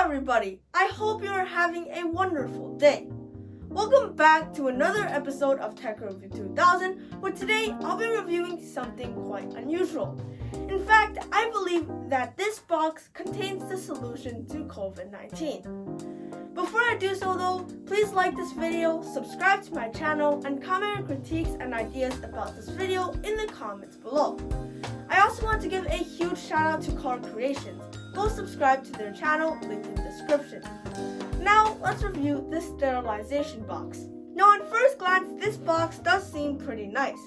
everybody, I hope you are having a wonderful day. Welcome back to another episode of Tech Review 2000, where today I'll be reviewing something quite unusual. In fact, I believe that this box contains the solution to COVID-19. Before I do so though, please like this video, subscribe to my channel, and comment your critiques and ideas about this video in the comments below. I also want to give a huge shout out to Car Creations. Go subscribe to their channel, link in the description. Now let's review this sterilization box. Now on first glance, this box does seem pretty nice.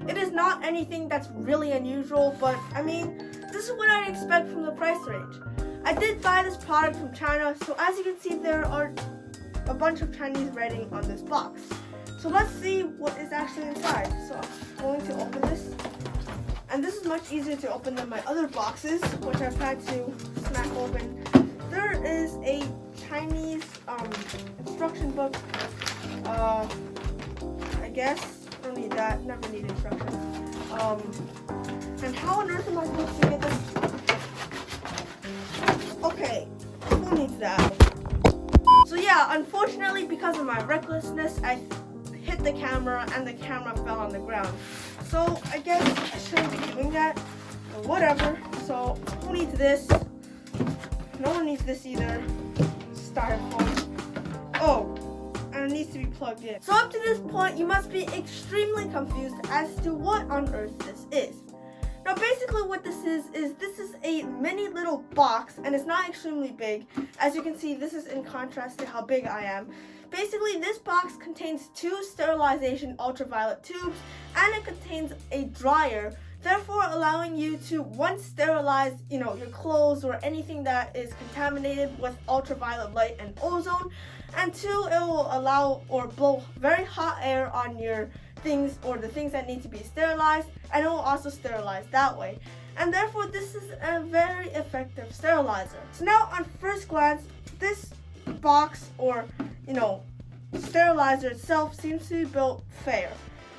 It is not anything that's really unusual, but I mean, this is what I'd expect from the price range. I did buy this product from China, so as you can see there are a bunch of Chinese writing on this box. So let's see what is actually inside. So I'm going to open this. And this is much easier to open than my other boxes, which I've had to smack open. There is a Chinese instruction book. I guess I don't need that. Never need instructions. And how on earth am I supposed to get this? Okay, who needs that? So yeah, unfortunately, because of my recklessness, I hit the camera and the camera fell on the ground. So I guess I shouldn't be doing that, but whatever. So who needs this? No one needs this either. Styrofoam. Oh, and it needs to be plugged in. So up to this point, you must be extremely confused as to what on earth this is. Now basically what this is a mini little box, and it's not extremely big. As you can see, this is in contrast to how big I am. Basically, this box contains 2 sterilization ultraviolet tubes, and it contains a dryer, therefore allowing you to, once sterilize, your clothes or anything that is contaminated with ultraviolet light and ozone, and 2, it will allow or blow very hot air on your things or the things that need to be sterilized, and it will also sterilize that way. And therefore, this is a very effective sterilizer. So now, on first glance, this box or sterilizer itself seems to be built fair.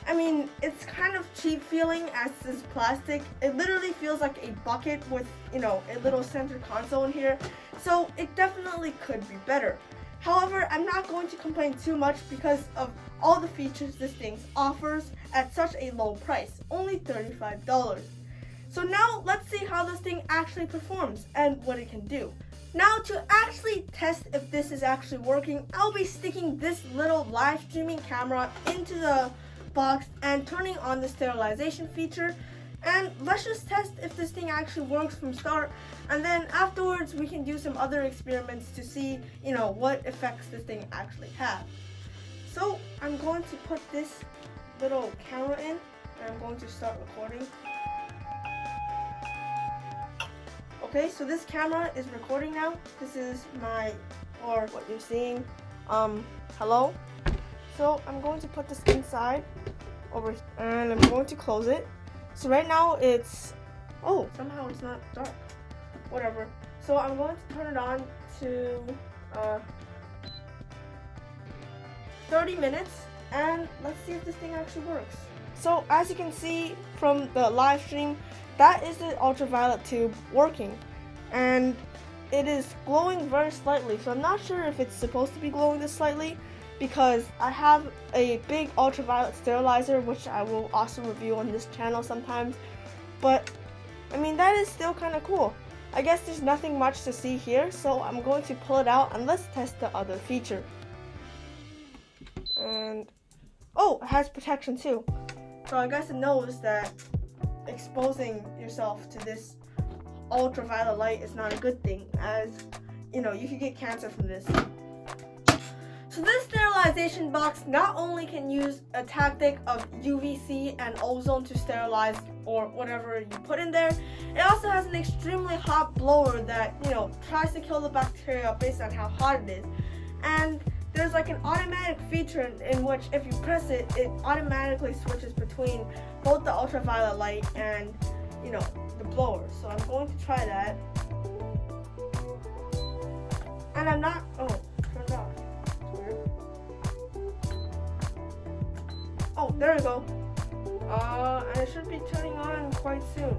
I mean, it's kind of cheap feeling as this plastic. It literally feels like a bucket with a little center console in here, so it definitely could be better. However, I'm not going to complain too much because of all the features this thing offers at such a low price, only $35. So now let's see how this thing actually performs and what it can do. Now to actually test if this is actually working, I'll be sticking this little live streaming camera into the box and turning on the sterilization feature. And let's just test if this thing actually works from start, and then afterwards we can do some other experiments to see, what effects this thing actually has. So I'm going to put this little camera in, and I'm going to start recording. Okay, so this camera is recording now. This is what you're seeing. Hello. So I'm going to put this inside over here, and I'm going to close it. So right now it's, somehow it's not dark. Whatever. So I'm going to turn it on to 30 minutes, and let's see if this thing actually works. So as you can see from the live stream, that is the ultraviolet tube working, and it is glowing very slightly. So I'm not sure if it's supposed to be glowing this slightly, because I have a big ultraviolet sterilizer, which I will also review on this channel sometimes. But I mean, that is still kind of cool. I guess there's nothing much to see here, so I'm going to pull it out and let's test the other feature. And it has protection too. So I guess it knows that exposing yourself to this ultraviolet light is not a good thing, as you could get cancer from this. So this sterilization box not only can use a tactic of UVC and ozone to sterilize or whatever you put in there, it also has an extremely hot blower that tries to kill the bacteria based on how hot it is. And there's like an automatic feature in which if you press it, it automatically switches between both the ultraviolet light and the blower. So I'm going to try that. And I'm not turned off. There we go. And it should be turning on quite soon.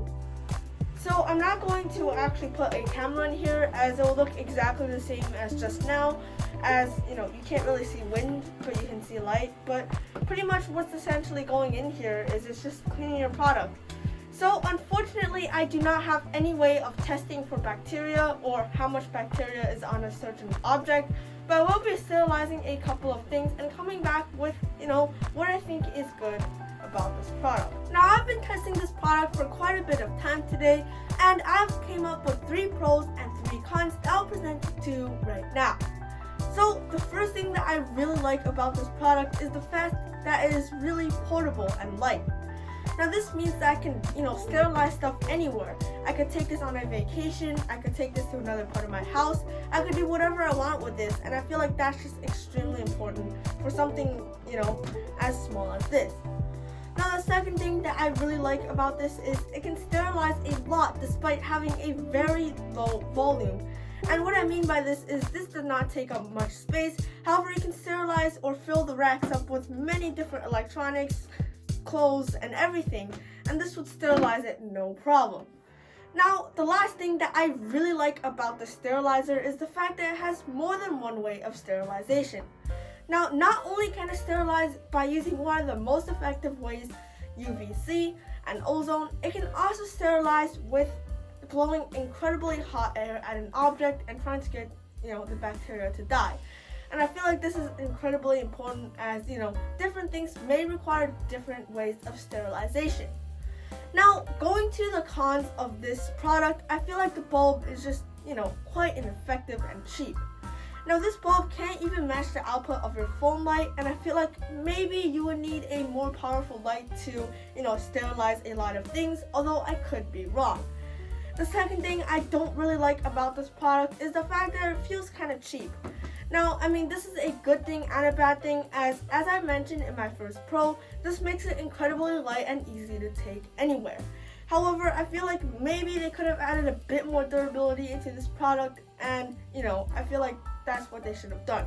So I'm not going to actually put a camera in here, as it will look exactly the same as just now. As you know, you can't really see wind, but you can see light. But pretty much what's essentially going in here is it's just cleaning your product. So unfortunately, I do not have any way of testing for bacteria or how much bacteria is on a certain object, but I will be sterilizing a couple of things and coming back with, what I think is good about this product. Now, I've been testing this product for quite a bit of time today, and I've came up with 3 pros and 3 cons that I'll present to you right now. So the first thing that I really like about this product is the fact that it is really portable and light. Now this means that I can, sterilize stuff anywhere. I could take this on a vacation, I could take this to another part of my house, I could do whatever I want with this, and I feel like that's just extremely important for something, as small as this. Now the second thing that I really like about this is it can sterilize a lot despite having a very low volume. And what I mean by this is this does not take up much space. However, you can sterilize or fill the racks up with many different electronics, clothes, and everything, and this would sterilize it no problem. Now, the last thing that I really like about the sterilizer is the fact that it has more than one way of sterilization. Now, not only can it sterilize by using one of the most effective ways, UVC and ozone, it can also sterilize with blowing incredibly hot air at an object and trying to get, the bacteria to die. And I feel like this is incredibly important as, different things may require different ways of sterilization. Now, going to the cons of this product, I feel like the bulb is just, quite ineffective and cheap. Now, this bulb can't even match the output of your phone light, and I feel like maybe you would need a more powerful light to, sterilize a lot of things, although I could be wrong. The second thing I don't really like about this product is the fact that it feels kind of cheap. Now, this is a good thing and a bad thing, as I mentioned in my first pro, this makes it incredibly light and easy to take anywhere. However, I feel like maybe they could have added a bit more durability into this product, and, I feel like that's what they should have done.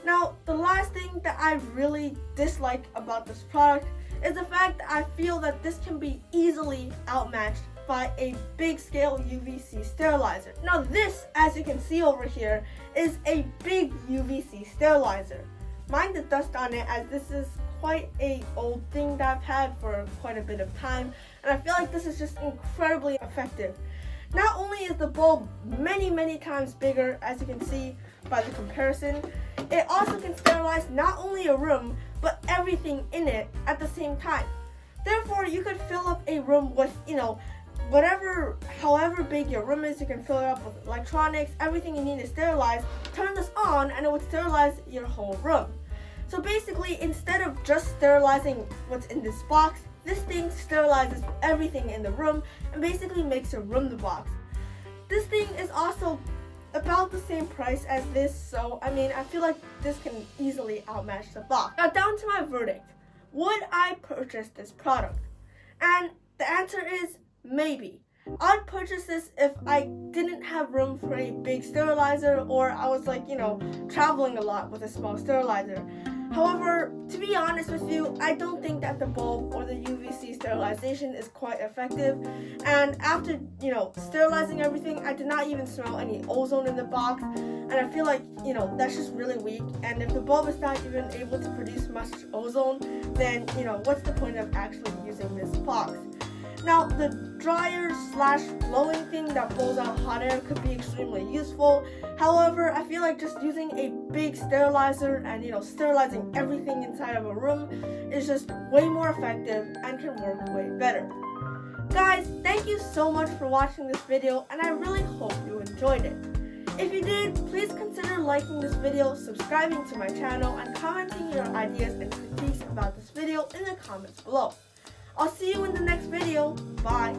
Now, the last thing that I really dislike about this product is the fact that I feel that this can be easily outmatched by a big scale UVC sterilizer. Now this, as you can see over here, is a big UVC sterilizer. Mind the dust on it, as this is quite a old thing that I've had for quite a bit of time, and I feel like this is just incredibly effective. Not only is the bulb many times bigger, as you can see by the comparison, it also can sterilize not only a room, but everything in it at the same time. Therefore, you could fill up a room with, however big your room is, you can fill it up with electronics, everything you need to sterilize, turn this on, and it would sterilize your whole room. So basically, instead of just sterilizing what's in this box, this thing sterilizes everything in the room and basically makes your room the box. This thing is also about the same price as this, so I feel like this can easily outmatch the box. Now down to my verdict. Would I purchase this product? And the answer is maybe. I'd purchase this if I didn't have room for a big sterilizer, or I was traveling a lot with a small sterilizer. However, to be honest with you, I don't think that the bulb or the UVC sterilization is quite effective. And after, sterilizing everything, I did not even smell any ozone in the box. And I feel like, that's just really weak. And if the bulb is not even able to produce much ozone, then, what's the point of actually using this box? Now, the dryer/blowing thing that blows out hot air could be extremely useful. However, I feel like just using a big sterilizer and, sterilizing everything inside of a room is just way more effective and can work way better. Guys, thank you so much for watching this video, and I really hope you enjoyed it. If you did, please consider liking this video, subscribing to my channel, and commenting your ideas and critiques about this video in the comments below. I'll see you in the next video. Bye.